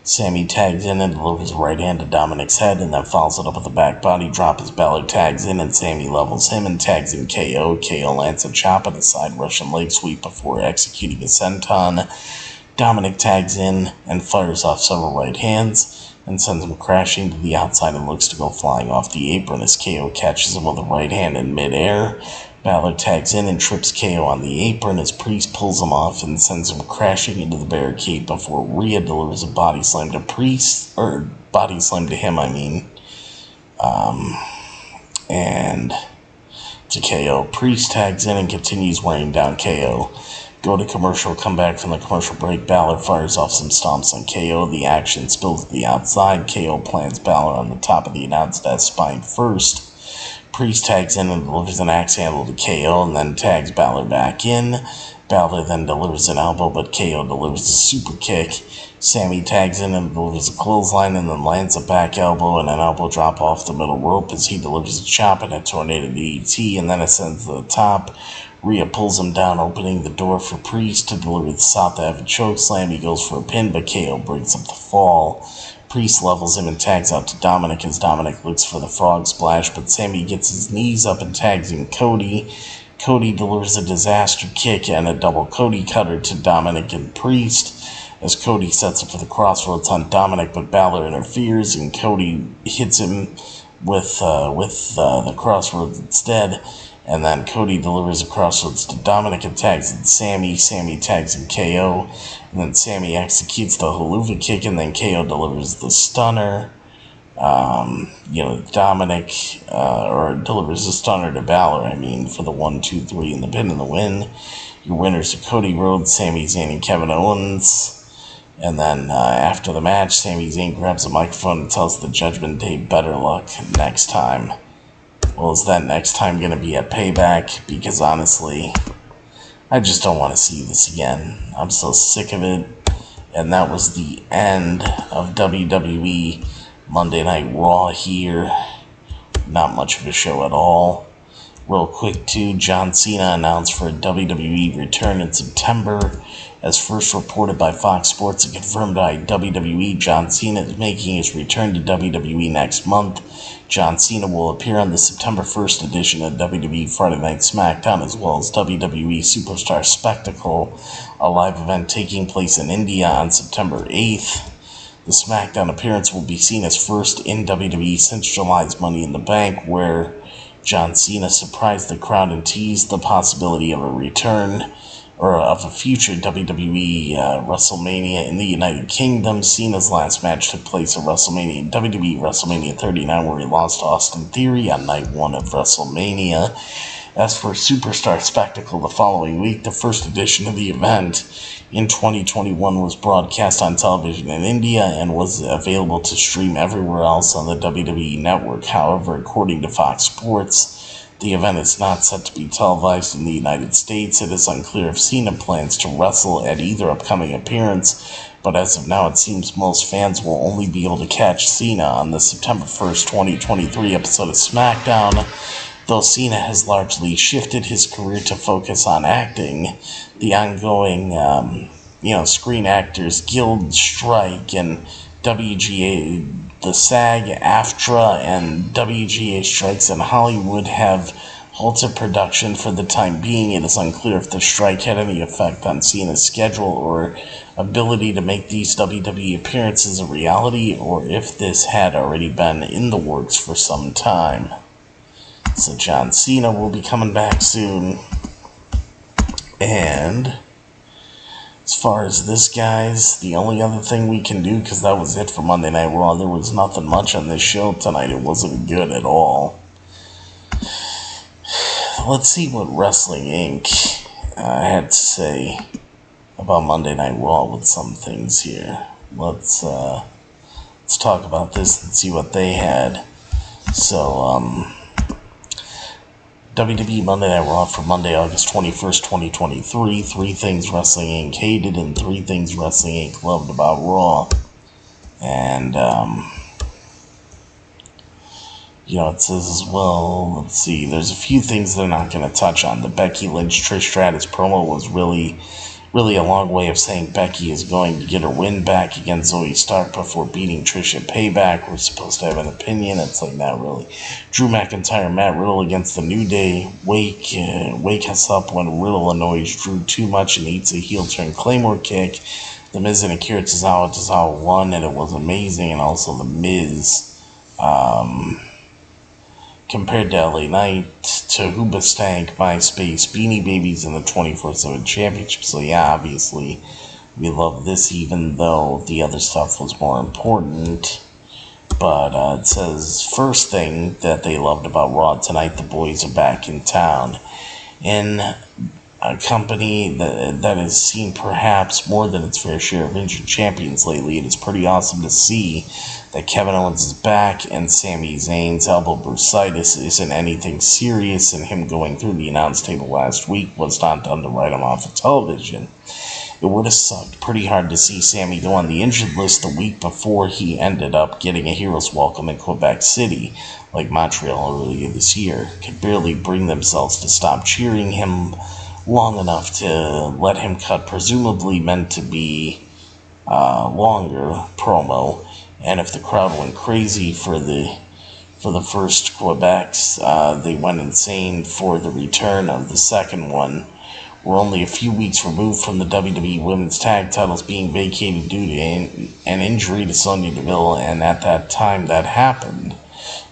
Sami tags in and delivers a right hand to Dominic's head and then follows it up with a back body drop as Balor tags in and Sami levels him and tags in KO. KO lands a chop at the side Russian leg sweep before executing a senton. Dominic tags in and fires off several right hands and sends him crashing to the outside and looks to go flying off the apron as KO catches him with a right hand in midair. Balor tags in and trips KO on the apron as Priest pulls him off and sends him crashing into the barricade before Rhea delivers a body slam to him, and to KO. Priest tags in and continues wearing down KO. Go to commercial, come back from the commercial break. Balor fires off some stomps on KO. The action spills to the outside. KO plants Balor on the top of the announce desk spine first. Priest tags in and delivers an axe handle to KO and then tags Balor back in. Balor then delivers an elbow, but KO delivers a super kick. Sami tags in and delivers a clothesline and then lands a back elbow and an elbow drop off the middle rope as he delivers a chop and a tornado DDT and then ascends to the top. Rhea pulls him down, opening the door for Priest to deliver the South African chokeslam. He goes for a pin, but KO breaks up the fall. Priest levels him and tags out to Dominic as Dominic looks for the frog splash, but Sami gets his knees up and tags in Cody. Cody delivers a disaster kick and a double Cody cutter to Dominic and Priest as Cody sets up for the crossroads on Dominic, but Balor interferes and Cody hits him with the crossroads instead. And then Cody delivers a crossroads to Dominic and tags in Sami. Sami tags in KO. And then Sami executes the haluva kick and then KO delivers the stunner. Dominic, or delivers the stunner to Balor, for the 1, 2, 3 and the pin and the win. Your winners are Cody Rhodes, Sami Zayn, and Kevin Owens. And then after the match, Sami Zayn grabs a microphone and tells the Judgment Day better luck next time. Well, is that next time going to be at Payback? Because honestly, I just don't want to see this again. I'm so sick of it. And that was the end of WWE Monday Night Raw here. Not much of a show at all. Real quick too, John Cena announced for a WWE return in September. As first reported by Fox Sports and confirmed by WWE, John Cena is making his return to WWE next month. John Cena will appear on the September 1st edition of WWE Friday Night SmackDown, as well as WWE Superstar Spectacle, a live event taking place in India on September 8th. The SmackDown appearance will be seen as first in WWE since July's Money in the Bank, where John Cena surprised the crowd and teased the possibility of a return. or of a future WWE WrestleMania in the United Kingdom. Cena's last match took place at WWE WrestleMania 39, where he lost to Austin Theory on night 1 of WrestleMania. As for Superstar Spectacle the following week, the first edition of the event in 2021 was broadcast on television in India and was available to stream everywhere else on the WWE network. However, according to Fox Sports, the event is not set to be televised in the United States. It is unclear if Cena plans to wrestle at either upcoming appearance, but as of now, it seems most fans will only be able to catch Cena on the September 1st, 2023 episode of SmackDown. Though Cena has largely shifted his career to focus on acting, the ongoing, Screen Actors Guild strike and WGA, the SAG, AFTRA, and WGA strikes in Hollywood have halted production for the time being. It is unclear if the strike had any effect on Cena's schedule or ability to make these WWE appearances a reality, or if this had already been in the works for some time. So John Cena will be coming back soon. And as far as this, guys, the only other thing we can do, because that was it for Monday Night Raw, there was nothing much on this show tonight. It wasn't good at all. Let's see what Wrestling Inc. had to say about Monday Night Raw with some things here. Let's talk about this and see what they had. So, WWE Monday Night Raw for Monday, August 21st, 2023. 3 things Wrestling Inc. hated and 3 things Wrestling Inc. loved about Raw. And, it says as well, let's see, there's a few things they're not going to touch on. The Becky Lynch Trish Stratus promo was really a long way of saying Becky is going to get her win back against Zoe Stark before beating Trish at Payback. We're supposed to have an opinion. It's like, not really. Drew McIntyre, Matt Riddle against the New Day. Wake us up when Riddle annoys Drew too much and eats a heel turn Claymore kick. The Miz and Akira Tozawa won, and it was amazing. And also The Miz compared to LA Knight to Hoobastank, MySpace, Beanie Babies, and the 24/7 Championship. So yeah, obviously we love this, even though the other stuff was more important. But it says, first thing that they loved about Raw tonight, the boys are back in town. In a company that has seen perhaps more than its fair share of injured champions lately, it is pretty awesome to see that Kevin Owens is back and Sami Zayn's elbow bursitis isn't anything serious, and him going through the announce table last week was not done to write him off of television. It would have sucked pretty hard to see Sami go on the injured list the week before he ended up getting a hero's welcome in Quebec City, like Montreal earlier this year. Could barely bring themselves to stop cheering him long enough to let him cut presumably meant to be longer promo. And if the crowd went crazy for the first Quebecs, they went insane for the return of the second one. We're only a few weeks removed from the WWE Women's Tag Titles being vacated due to an injury to Sonya Deville, and at that time that happened,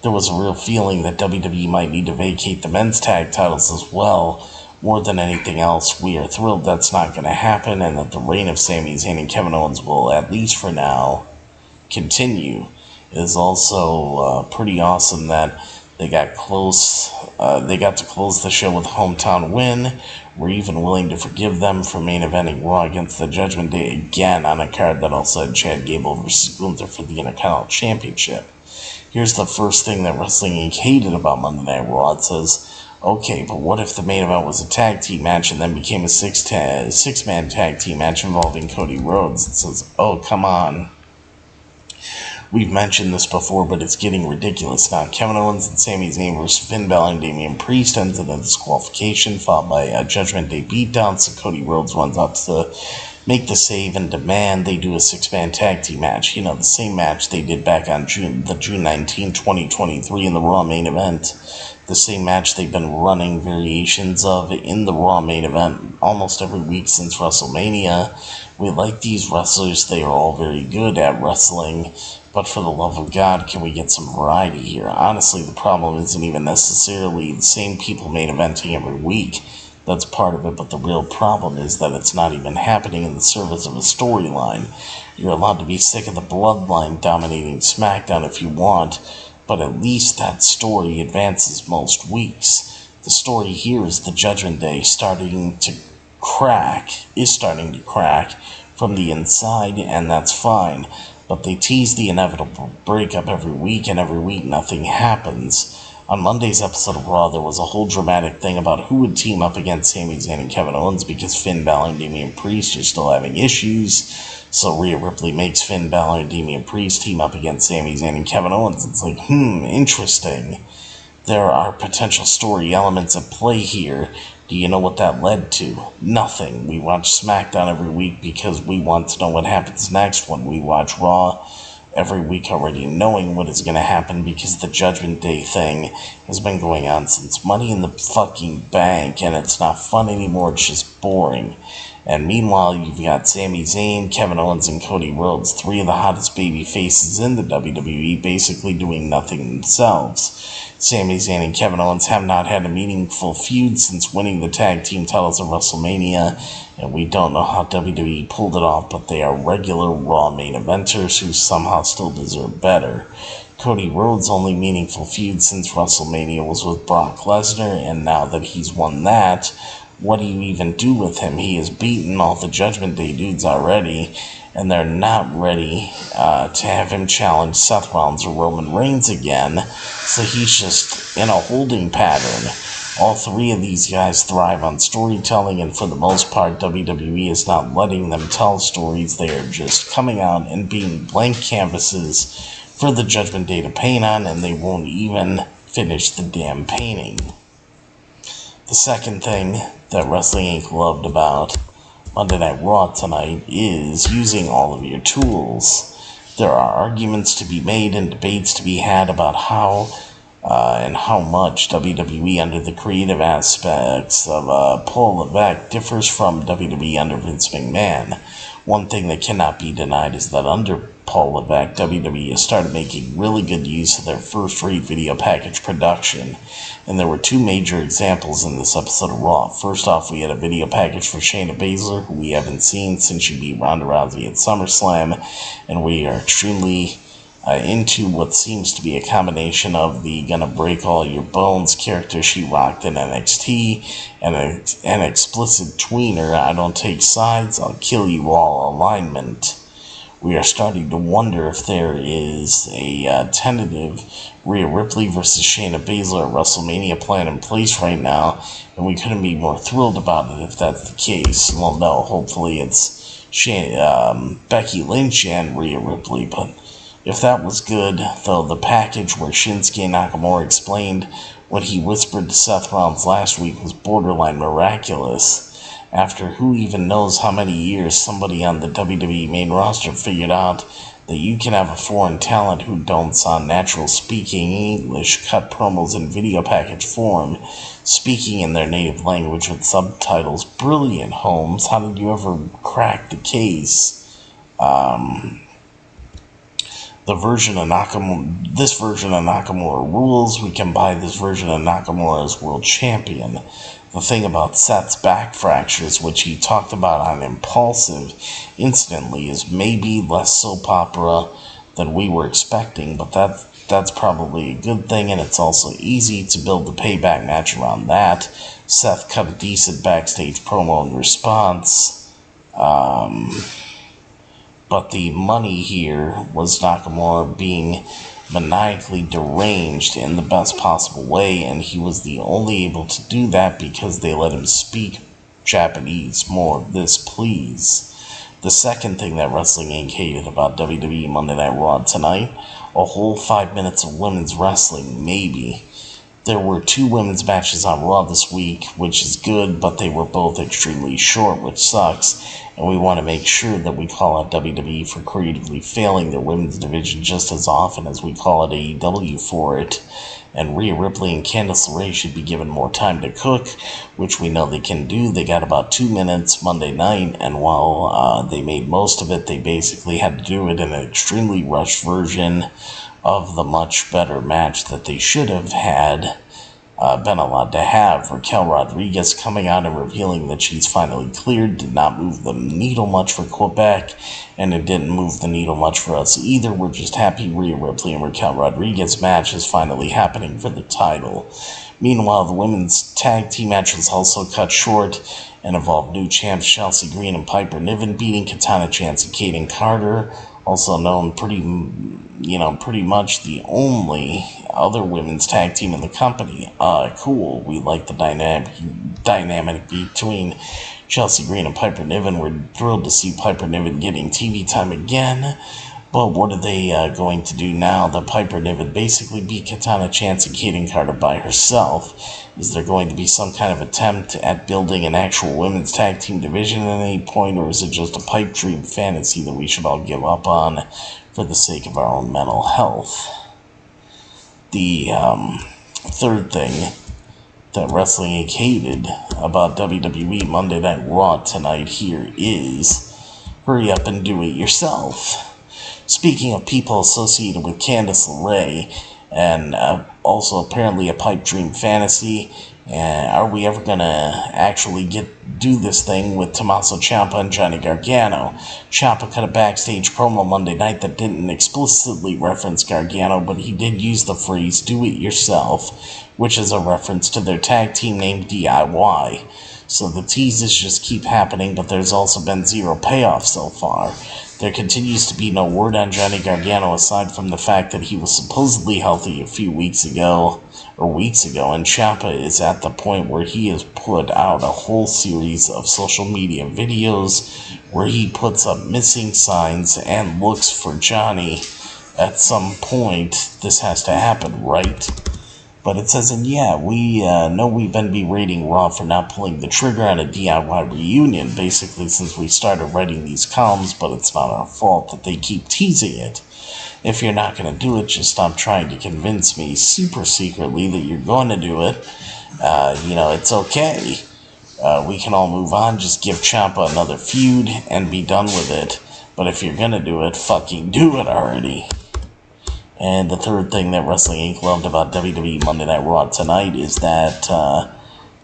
there was a real feeling that WWE might need to vacate the Men's Tag Titles as well. More than anything else, we are thrilled that's not going to happen, and that the reign of Sami Zayn and Kevin Owens will, at least for now, continue. It is also pretty awesome that they got close. They got to close the show with a hometown win. We're even willing to forgive them for main eventing Raw against the Judgment Day again on a card that also had Chad Gable versus Gunther for the Intercontinental Championship. Here's the first thing that Wrestling Inc. hated about Monday Night Raw. It says, okay, but what if the main event was a tag team match and then became a six-man tag team match involving Cody Rhodes? It says, oh, come on. We've mentioned this before, but it's getting ridiculous now. Kevin Owens and Sami Zayn versus Finn Balor and Damian Priest ends in a disqualification, followed by a Judgment Day beatdown, so Cody Rhodes runs up to make the save and demand they do a six-man tag team match. You know, the same match they did back on June 19, 2023 in the Raw main event. The same match they've been running variations of in the Raw main event almost every week since WrestleMania. We like these wrestlers. They are all very good at wrestling. But for the love of God, can we get some variety here? Honestly, the problem isn't even necessarily the same people main eventing every week. That's part of it, but the real problem is that it's not even happening in the service of a storyline. You're allowed to be sick of the bloodline dominating SmackDown if you want, but at least that story advances most weeks. The story here is the Judgment Day starting to crack from the inside, and that's fine. But they tease the inevitable breakup every week, and every week nothing happens. On Monday's episode of Raw, there was a whole dramatic thing about who would team up against Sami Zayn and Kevin Owens because Finn Balor and Damian Priest are still having issues. So Rhea Ripley makes Finn Balor and Damian Priest team up against Sami Zayn and Kevin Owens. It's like, interesting. There are potential story elements at play here. Do you know what that led to? Nothing. We watch SmackDown every week because we want to know what happens next when we watch Raw every week already knowing what is going to happen because the Judgment Day thing has been going on since Money in the fucking Bank, and it's not fun anymore, it's just boring. And meanwhile, you've got Sami Zayn, Kevin Owens, and Cody Rhodes, three of the hottest baby faces in the WWE, basically doing nothing themselves. Sami Zayn and Kevin Owens have not had a meaningful feud since winning the tag team titles at WrestleMania, and we don't know how WWE pulled it off, but they are regular Raw main eventers who somehow still deserve better. Cody Rhodes' only meaningful feud since WrestleMania was with Brock Lesnar, and now that he's won that, what do you even do with him? He has beaten all the Judgment Day dudes already, and they're not ready to have him challenge Seth Rollins or Roman Reigns again, so he's just in a holding pattern. All three of these guys thrive on storytelling, and for the most part, WWE is not letting them tell stories. They are just coming out and being blank canvases for the Judgment Day to paint on, and they won't even finish the damn painting. The second thing that Wrestling Inc. loved about Monday Night Raw tonight is using all of your tools. There are arguments to be made and debates to be had about how and how much WWE under the creative aspects of Paul Levesque differs from WWE under Vince McMahon. One thing that cannot be denied is that under Paul Levesque, WWE has started making really good use of their first-rate video package production, and there were two major examples in this episode of Raw. First off, we had a video package for Shayna Baszler, who we haven't seen since she beat Ronda Rousey at SummerSlam, and we are extremely into what seems to be a combination of the Gonna Break All Your Bones character she rocked in NXT and an explicit tweener, I don't take sides, I'll kill you all alignment. We are starting to wonder if there is a tentative Rhea Ripley versus Shayna Baszler at WrestleMania plan in place right now, and we couldn't be more thrilled about it if that's the case. Well, no, hopefully it's Becky Lynch and Rhea Ripley, but if that was good, though the package where Shinsuke Nakamura explained what he whispered to Seth Rollins last week was borderline miraculous. After who even knows how many years, somebody on the WWE main roster figured out that you can have a foreign talent who don't sound natural speaking English, cut promos in video package form, speaking in their native language with subtitles. Brilliant, Holmes. How did you ever crack the case? This version of Nakamura rules. We can buy this version of Nakamura as world champion. The thing about Seth's back fractures, which he talked about on Impulsive instantly, is maybe less soap opera than we were expecting, but that's probably a good thing, and it's also easy to build the payback match around that. Seth cut a decent backstage promo in response, but the money here was Nakamura being maniacally deranged in the best possible way, and he was the only able to do that because they let him speak Japanese. More of this, please. The second thing that Wrestling Inc. hated about WWE Monday Night Raw tonight, a whole 5 minutes of women's wrestling, maybe. There were 2 women's matches on Raw this week, which is good, but they were both extremely short, which sucks, and we want to make sure that we call out WWE for creatively failing their women's division just as often as we call it AEW for it. And Rhea Ripley and Candice LeRae should be given more time to cook, which we know they can do. They got about 2 minutes Monday night, and while they made most of it, they basically had to do it in an extremely rushed version of the much better match that they should have had been allowed to have. Raquel Rodriguez coming out and revealing that she's finally cleared did not move the needle much for Quebec, and it didn't move the needle much for us either. We're just happy Rhea Ripley and Raquel Rodriguez match is finally happening for the title. Meanwhile, the women's tag team match was also cut short and involved new champs Chelsea Green and Piper Niven beating Katana Chance and Kaden Carter, also known pretty much the only other women's tag team in the company. Cool. We like the dynamic between Chelsea Green and Piper Niven. We're thrilled to see Piper Niven getting TV time again. But what are they going to do now that Piper Niven basically beat Katana Chance and Kaden Carter by herself? Is there going to be some kind of attempt at building an actual women's tag team division at any point, or is it just a pipe dream fantasy that we should all give up on for the sake of our own mental health? The third thing that Wrestling Inc. hated about WWE Monday Night Raw tonight here is hurry up and do it yourself. Speaking of people associated with Candice LeRae, and also apparently a pipe dream fantasy, are we ever going to actually do this thing with Tommaso Ciampa and Johnny Gargano? Ciampa cut a backstage promo Monday night that didn't explicitly reference Gargano, but he did use the phrase "do it yourself," which is a reference to their tag team name DIY. So the teases just keep happening, but there's also been zero payoff so far. There continues to be no word on Johnny Gargano aside from the fact that he was supposedly healthy a few weeks ago, and Ciampa is at the point where he has put out a whole series of social media videos where he puts up missing signs and looks for Johnny. At some point, this has to happen, right? But it says, and yeah, we know we've been berating Raw for not pulling the trigger on a DIY reunion, basically since we started writing these columns, but it's not our fault that they keep teasing it. If you're not going to do it, just stop trying to convince me super secretly that you're going to do it. It's okay. We can all move on, just give Ciampa another feud and be done with it. But if you're going to do it, fucking do it already. And the third thing that Wrestling Inc. loved about WWE Monday Night Raw tonight is that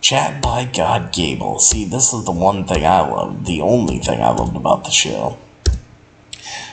Chad by God Gable. See, this is the one thing I loved, the only thing I loved about the show.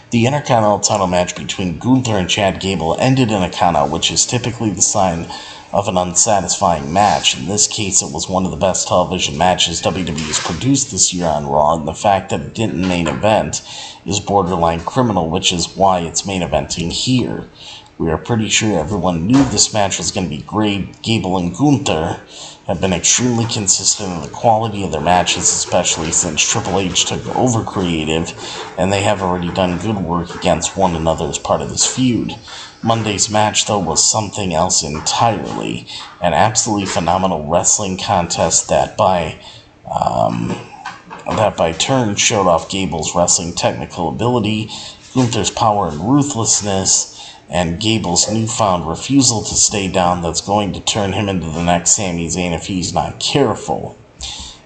The Intercontinental title match between Gunther and Chad Gable ended in a countout, which is typically the sign of an unsatisfying match. In this case, it was one of the best television matches WWE has produced this year on Raw, and the fact that it didn't main event is borderline criminal, which is why it's main eventing here. We are pretty sure everyone knew this match was going to be great. Gable and Gunther have been extremely consistent in the quality of their matches, especially since Triple H took over creative, and they have already done good work against one another as part of this feud. Monday's match, though, was something else entirely. An absolutely phenomenal wrestling contest that by turn showed off Gable's wrestling technical ability, Gunther's power and ruthlessness, and Gable's newfound refusal to stay down that's going to turn him into the next Sami Zayn if he's not careful.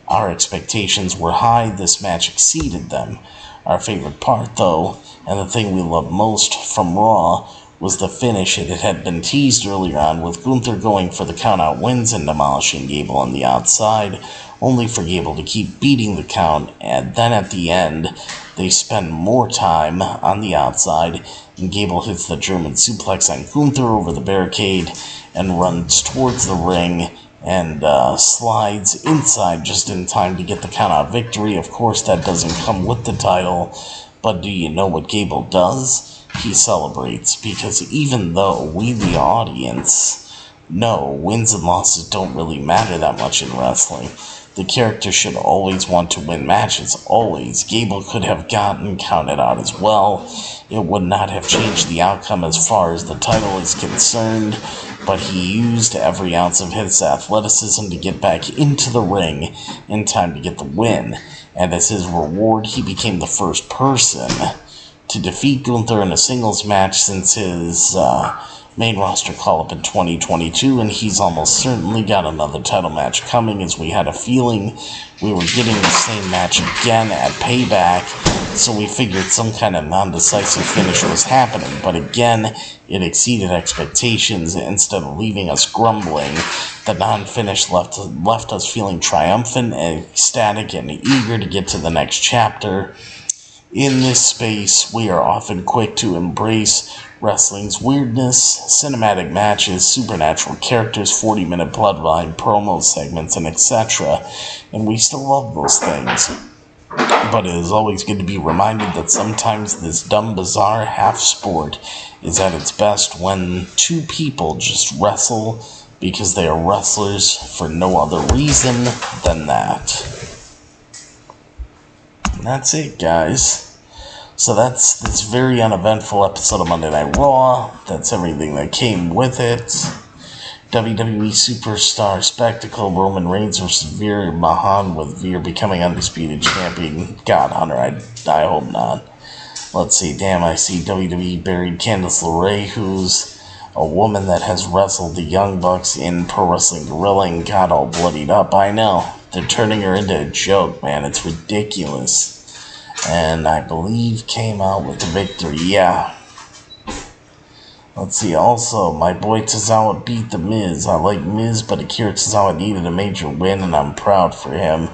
Our expectations were high, this match exceeded them. Our favorite part, though, and the thing we loved most from Raw, was the finish. It had been teased earlier on, with Gunther going for the count-out wins and demolishing Gable on the outside, only for Gable to keep beating the count, and then at the end, they spend more time on the outside, and Gable hits the German suplex on Gunther over the barricade and runs towards the ring and slides inside just in time to get the count-out victory. Of course, that doesn't come with the title, but do you know what Gable does? He celebrates, because even though we, the audience, know wins and losses don't really matter that much in wrestling, the character should always want to win matches, always. Gable could have gotten counted out as well. It would not have changed the outcome as far as the title is concerned, but he used every ounce of his athleticism to get back into the ring in time to get the win, and as his reward, he became the first person to defeat Gunther in a singles match since his main roster call-up in 2022, and he's almost certainly got another title match coming, as we had a feeling we were getting the same match again at Payback, so we figured some kind of non-decisive finish was happening. But again, it exceeded expectations. Instead of leaving us grumbling, the non-finish left us feeling triumphant and ecstatic and eager to get to the next chapter. In this space, we are often quick to embrace wrestling's weirdness, cinematic matches, supernatural characters, 40-minute bloodline, promo segments, and etc. And we still love those things. But it is always good to be reminded that sometimes this dumb, bizarre half-sport is at its best when two people just wrestle because they are wrestlers for no other reason than that. And that's it, guys. So that's this very uneventful episode of Monday Night Raw. That's everything that came with it. WWE Superstar Spectacle, Roman Reigns versus Veer Mahan, with Veer becoming undisputed champion. God, Hunter, I hope not. Let's see, damn, I see WWE buried Candice LeRae, who's a woman that has wrestled the Young Bucks in Pro Wrestling Guerrilla and got all bloodied up. I know, they're turning her into a joke, man, it's ridiculous. And I believe came out with the victory, yeah. Let's see, also, my boy Tozawa beat The Miz. I like Miz, but Akira Tozawa needed a major win, and I'm proud for him.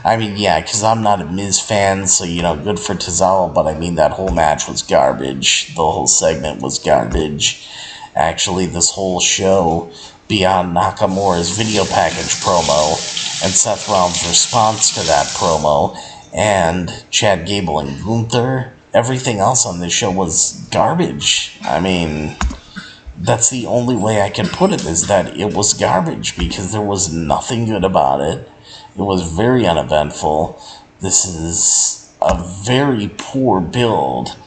I mean, yeah, because I'm not a Miz fan, so, good for Tozawa, but I mean, that whole match was garbage. The whole segment was garbage. Actually, this whole show, beyond Nakamura's video package promo, and Seth Rollins' response to that promo, and Chad Gable and Gunther, everything else on this show was garbage. I mean, that's the only way I can put it, is that it was garbage, because there was nothing good about it. It was very uneventful. This is a very poor build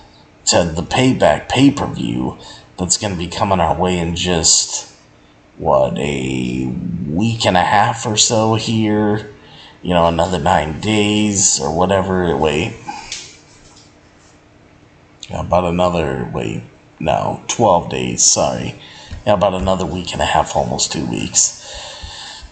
to the Payback pay-per-view that's going to be coming our way in just, a week and a half or so here. Another 9 days or whatever. Wait. 12 days, sorry. About another week and a half, almost 2 weeks.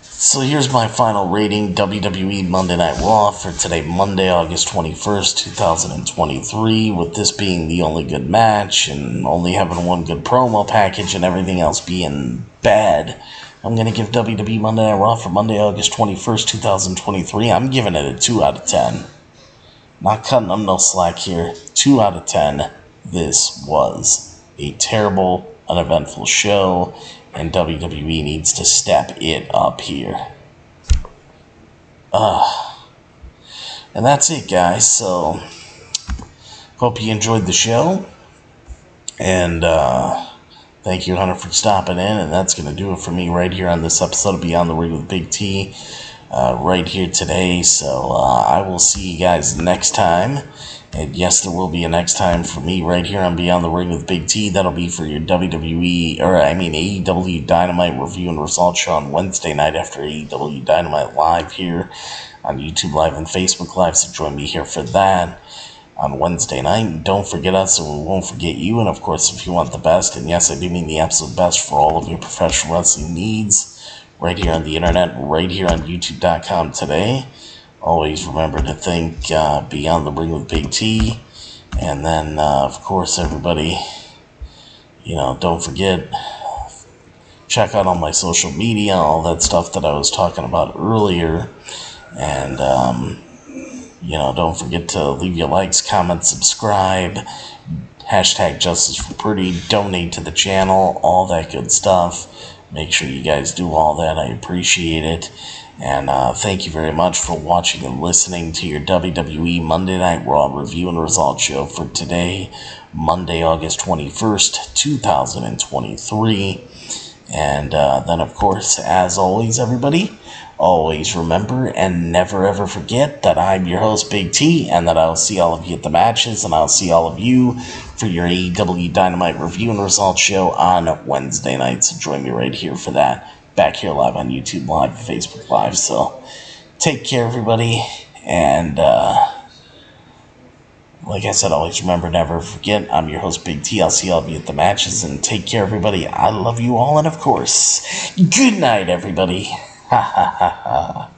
So here's my final rating, WWE Monday Night Raw for today, Monday, August 21st, 2023, with this being the only good match and only having one good promo package and everything else being bad. I'm going to give WWE Monday Night Raw for Monday, August 21st, 2023. I'm giving it a 2 out of 10. Not cutting them no slack here. 2 out of 10. This was a terrible, uneventful show, and WWE needs to step it up here. And that's it, guys. So, hope you enjoyed the show. And, thank you, Hunter, for stopping in. And that's going to do it for me right here on this episode of Beyond the Ring with Big T. Right here today. So, I will see you guys next time. And yes, there will be a next time for me right here on Beyond the Ring with Big T. That'll be for your AEW Dynamite review and results show on Wednesday night after AEW Dynamite Live here on YouTube Live and Facebook Live. So join me here for that on Wednesday night. And don't forget us, and we won't forget you. And of course, if you want the best, and yes, I do mean the absolute best for all of your professional wrestling needs, right here on the internet, right here on YouTube.com today. Always remember to think Beyond the Ring with Big T. And then, of course, everybody, don't forget, check out all my social media, all that stuff that I was talking about earlier. And, don't forget to leave your likes, comments, subscribe, hashtag Justice for Pretty, donate to the channel, all that good stuff. Make sure you guys do all that. I appreciate it. And thank you very much for watching and listening to your WWE Monday Night Raw review and results show for today, Monday, August 21st, 2023. And then, of course, as always, everybody, always remember and never ever forget that I'm your host, Big T, and that I'll see all of you at the matches, and I'll see all of you for your AEW Dynamite review and results show on Wednesday night. So join me right here for that. Back here live on YouTube Live, Facebook Live. So take care, everybody, and Like I said, always remember, never forget, I'm your host, Big T. I'll see all of you at the matches, and take care, everybody. I love you all, and of course, good night, everybody. Ha ha ha ha.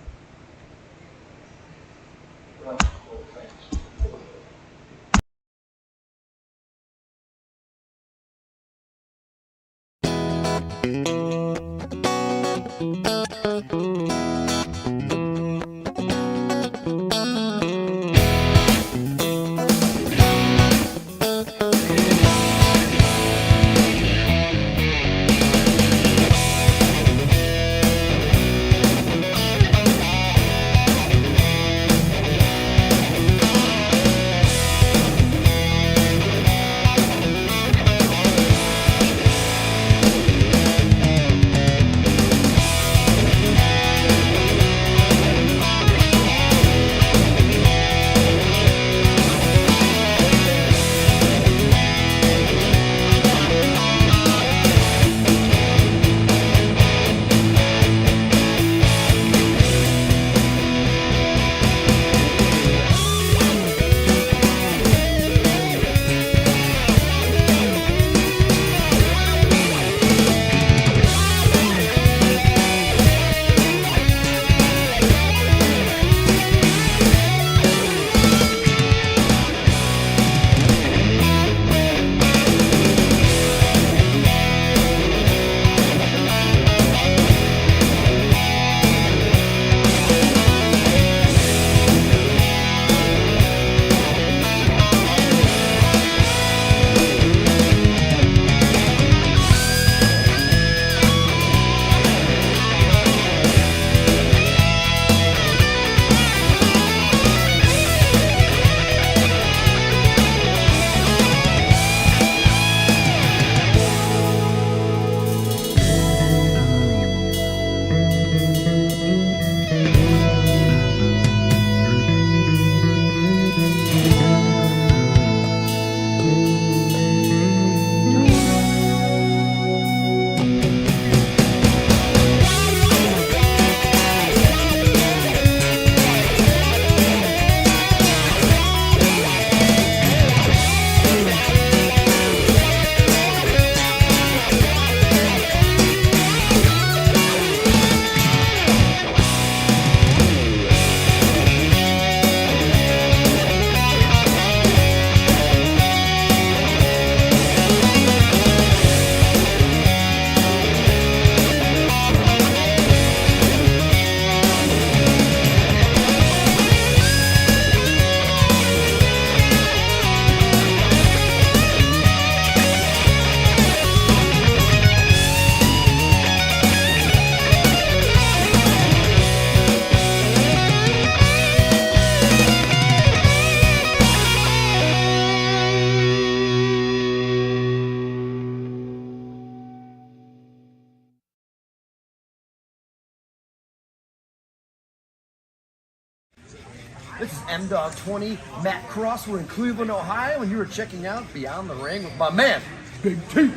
This is M-Dog 20, Matt Cross. We're in Cleveland, Ohio, and you are checking out Beyond the Ring with my man, Big T.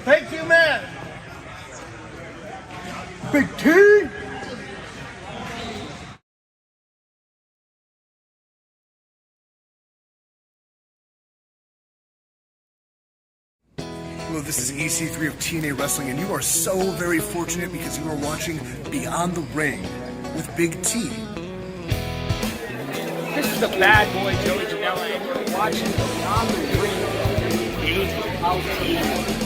Thank you, man. Big T. Hello, this is EC3 of TNA Wrestling, and you are so very fortunate because you are watching Beyond the Ring with Big T. This is the bad boy, Joey Janela, and you're watching Beyond the Ring, Gable.